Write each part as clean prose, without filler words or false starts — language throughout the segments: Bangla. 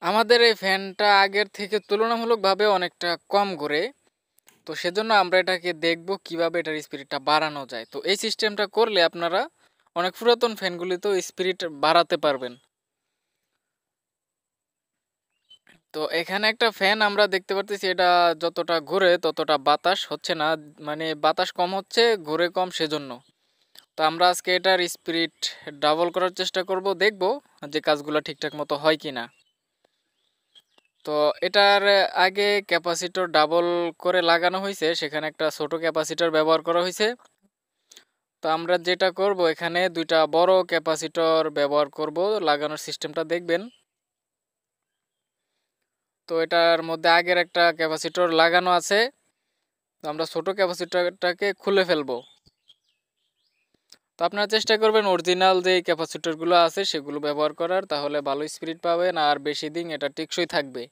আমাদের এই ফ্যানটা আগের থেকে তুলনামূলকভাবে অনেকটা কম ঘোরে। তো সেজন্য আমরা এটাকে দেখব কিভাবে এটার স্পিডটা বাড়ানো যায়। তো এই সিস্টেমটা করলে আপনারা অনেক পুরাতন ফ্যানগুলিতেও স্পিড বাড়াতে পারবেন। তো এখানে একটা ফ্যান আমরা দেখতে পারতেছি, এটা যতটা ঘুরে ততটা বাতাস হচ্ছে না, মানে বাতাস কম হচ্ছে, ঘুরে কম, সেজন্য। তো আমরা আজকে এটার স্পিড ডাবল করার চেষ্টা করব, দেখব যে কাজগুলো ঠিকঠাক মতো হয় কি না। তো এটার আগে ক্যাপাসিটর ডাবল করে লাগানো হয়েছে, সেখানে একটা ছোট ক্যাপাসিটর ব্যবহার করা হয়েছে। তো আমরা যেটা করব, এখানে দুইটা বড় ক্যাপাসিটর ব্যবহার করব, লাগানোর সিস্টেমটা দেখবেন। তো এটার মধ্যে আগের একটা ক্যাপাসিটর লাগানো আছে, তো আমরা ছোট ক্যাপাসিটরটাকে খুলে ফেলবো। তো আপনারা চেষ্টা করবেন অরিজিনাল যে ক্যাপাসিটরগুলো আছে সেগুলো ব্যবহার করার, তাহলে ভালো স্পিড পাবেন আর বেশি দিন এটা টেকসই থাকবে।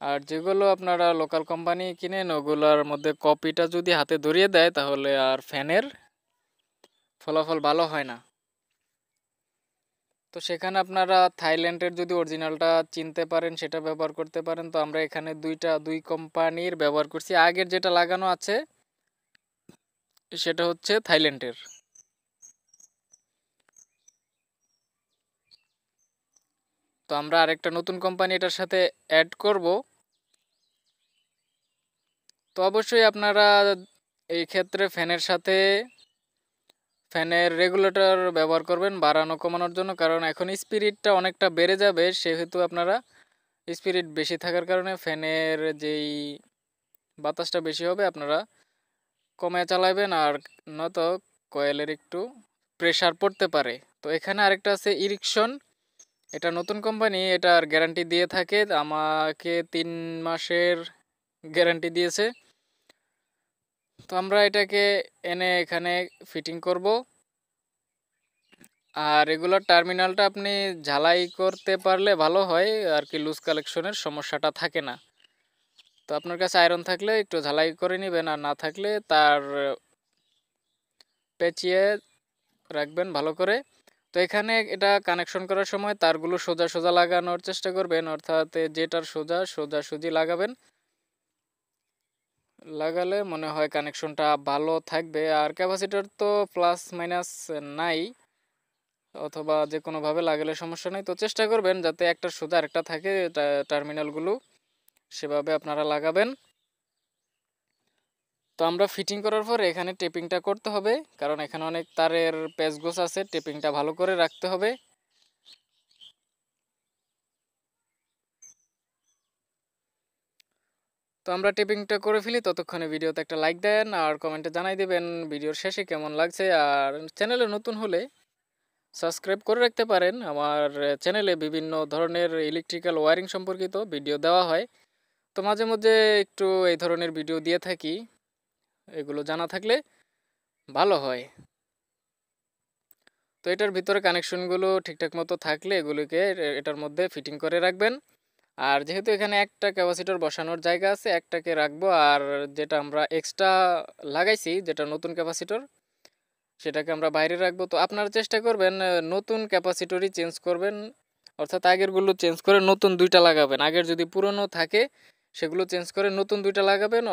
আর যেগুলো আপনারা লোকাল কোম্পানি কিনেন ওগুলোর মধ্যে কপিটা যদি হাতে ধরিয়ে দেয় তাহলে আর ফ্যানের ফলাফল ভালো হয় না। তো সেখানে আপনারা থাইল্যান্ডের যদি অরিজিনালটা চিনতে পারেন সেটা ব্যবহার করতে পারেন। তো আমরা এখানে দুই কোম্পানির ব্যবহার করছি। আগের যেটা লাগানো আছে সেটা হচ্ছে থাইল্যান্ডের। তো আমরা আরেকটা নতুন কোম্পানি এটার সাথে অ্যাড করব। তো অবশ্যই আপনারা এই ক্ষেত্রে ফ্যানের সাথে ফ্যানের রেগুলেটর ব্যবহার করবেন বাড়ানো কমানোর জন্য, কারণ এখন স্পিরিটটা অনেকটা বেড়ে যাবে, সেহেতু আপনারা স্পিরিট বেশি থাকার কারণে ফ্যানের যেই বাতাসটা বেশি হবে আপনারা কমে চালাবেন, আর নয়তো কয়েলের একটু প্রেসার পড়তে পারে। তো এখানে আরেকটা আছে ইরিকশন, এটা নতুন কোম্পানি, এটার গ্যারান্টি দিয়ে থাকে, আমাকে 3 মাসের গ্যারান্টি দিয়েছে। তো আমরা এটাকে এনে এখানে ফিটিং করব। আর রেগুলার টার্মিনালটা আপনি ঝালাই করতে পারলে ভালো হয় আর কি, লুজ কালেকশনের সমস্যাটা থাকে না। তো আপনার কাছে আয়রন থাকলে একটু ঝালাই করে নেবেন, আর না থাকলে তার পেঁচিয়ে রাখবেন ভালো করে। তো এখানে এটা কানেকশন করার সময় তারগুলো সোজা সোজা লাগানোর চেষ্টা করবেন, অর্থাৎ যেটার সোজাসুজি লাগাবেন, লাগালে মনে হয় কানেকশনটা ভালো থাকবে। আর ক্যাপাসিটর তো প্লাস মাইনাস নাই, অথবা যে কোনোভাবে লাগালে সমস্যা নেই। তো চেষ্টা করবেন যাতে একটা সোজা আরেকটা থাকে টার্মিনালগুলো, সেভাবে আপনারা লাগাবেন। তো আমরা ফিটিং করার পরে এখানে টেপিংটা করতে হবে, কারণ এখানে অনেক তারের প্যাচগোছ আছে, টেপিংটা ভালো করে রাখতে হবে। তো আমরা টেপিংটা করে ফেলি, ততক্ষণে ভিডিওতে একটা লাইক দেন আর কমেন্টে জানাই দেবেন ভিডিওর শেষে কেমন লাগছে। আর চ্যানেলে নতুন হলে সাবস্ক্রাইব করে রাখতে পারেন। আমার চ্যানেলে বিভিন্ন ধরনের ইলেকট্রিক্যাল ওয়্যারিং সম্পর্কিত ভিডিও দেওয়া হয়। তো মাঝে মধ্যে একটু এই ধরনের ভিডিও দিয়ে থাকি, এগুলো জানা থাকলে ভালো হয়। তো এটার ভিতরে কানেকশনগুলো ঠিকঠাক মতো থাকলে এগুলোকে এটার মধ্যে ফিটিং করে রাখবেন। আর যেহেতু এখানে একটা ক্যাপাসিটর বসানোর জায়গা আছে, একটাকে রাখবো, আর যেটা আমরা এক্সট্রা লাগাইছি যেটা নতুন ক্যাপাসিটর সেটাকে আমরা বাইরে রাখবো। তো আপনারা চেষ্টা করবেন নতুন ক্যাপাসিটরই চেঞ্জ করবেন, অর্থাৎ আগেরগুলো চেঞ্জ করে নতুন দুইটা লাগাবেন। আগের যদি পুরনো থাকে সেগুলো চেঞ্জ করে নতুন দুইটা লাগাবেন,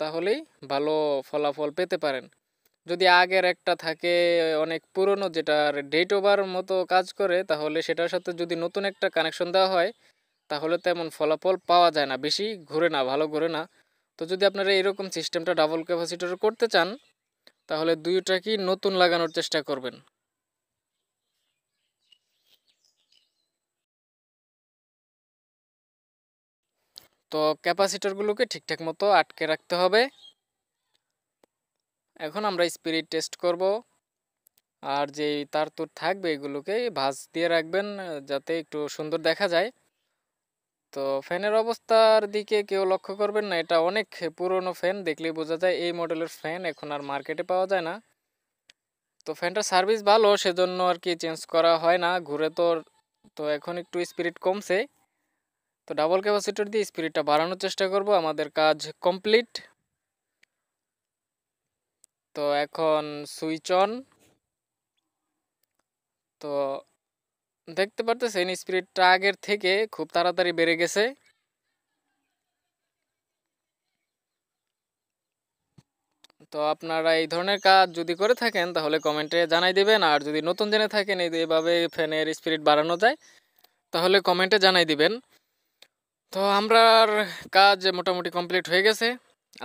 তাহলেই ভালো ফলাফল পেতে পারেন। যদি আগের একটা থাকে অনেক পুরনো, যেটার ডেট ওভার মতো কাজ করে, তাহলে সেটার সাথে যদি নতুন একটা কানেকশন দেওয়া হয় তাহলে তেমন ফলাফল পাওয়া যায় না, বেশি ঘুরে না, ভালো ঘুরে না। তো যদি আপনারা এরকম সিস্টেমটা ডাবল ক্যাপাসিটর করতে চান তাহলে দুইটাকেই নতুন লাগানোর চেষ্টা করবেন। তো ক্যাপাসিটরগুলোকে ঠিকঠাক মতো আটকে রাখতে হবে। এখন আমরা স্পিরিট টেস্ট করব। আর যেই তার তুর থাকবে এগুলোকে ভাঁজ দিয়ে রাখবেন যাতে একটু সুন্দর দেখা যায়। তো ফ্যানের অবস্থার দিকে কেউ লক্ষ্য করবেন না, এটা অনেক পুরনো ফ্যান, দেখলেই বোঝা যায় এই মডেলের ফ্যান এখন আর মার্কেটে পাওয়া যায় না। তো ফ্যানটার সার্ভিস ভালো, সেজন্য আর কি চেঞ্জ করা হয় না, ঘুরে তো। তো এখন একটু স্পিরিট কমছে, তো ডাবল ক্যাপাসিটর দিয়ে স্পিরিটটা বাড়ানোর চেষ্টা করব, আমাদের কাজ কমপ্লিট। তো এখন সুইচ অন। তো দেখতে পারতেছেন স্পিডটা আগের থেকে খুব তাড়াতাড়ি বেড়ে গেছে। তো আপনারা এই ধরনের কাজ যদি করে থাকেন তাহলে কমেন্টে জানাই দিবেন, আর যদি নতুন জেনে থাকেন এইভাবে ফ্যানের স্পিড বাড়ানো যায় তাহলে কমেন্টে জানাই দিবেন। তো আমরার কাজ মোটামুটি কমপ্লিট হয়ে গেছে।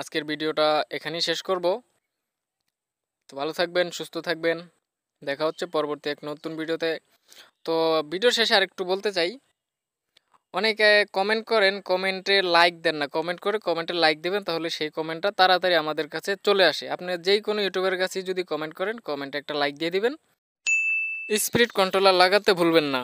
আজকের ভিডিওটা এখানেই শেষ করব। তো ভালো থাকবেন, সুস্থ থাকবেন, দেখা হচ্ছে পরবর্তী এক নতুন ভিডিওতে। তো ভিডিও শেষে আরেকটু বলতে চাই, অনেকে কমেন্ট করেন, কমেন্টে লাইক দেন না। কমেন্ট করে কমেন্টে লাইক দেবেন, তাহলে সেই কমেন্টটা তাড়াতাড়ি আমাদের কাছে চলে আসে। আপনি যেই কোনো ইউটিউবের কাছে যদি কমেন্টে একটা লাইক দিয়ে দিবেন। স্পিড কন্ট্রোলার লাগাতে ভুলবেন না।